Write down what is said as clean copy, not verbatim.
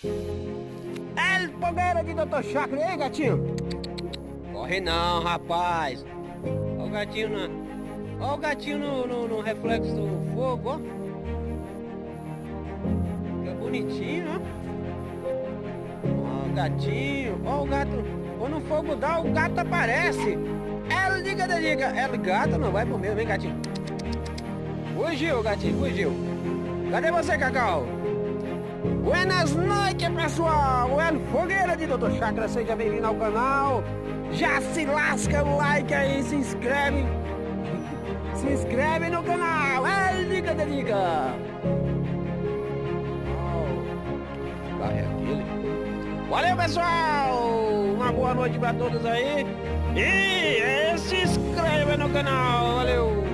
É fogueira de Dr. Chakra, e aí, gatinho? Corre não, rapaz. Olha o gatinho Olha o gatinho no reflexo do fogo, ó. Fica bonitinho, ó. Ó o gatinho. Ó o gato. Quando o fogo dá, o gato aparece. É liga da liga. É gato, não vai pro meio, vem, gatinho. Fugiu, gatinho, fugiu. Cadê você, Cacau? Buenas noites, pessoal! É Fogueira de Dr. Chakra, seja bem-vindo ao canal. Já se lasca o like aí, se inscreve. Se inscreve no canal. É liga da liga. Valeu, pessoal! Uma boa noite pra todos aí. E se inscreva no canal. Valeu!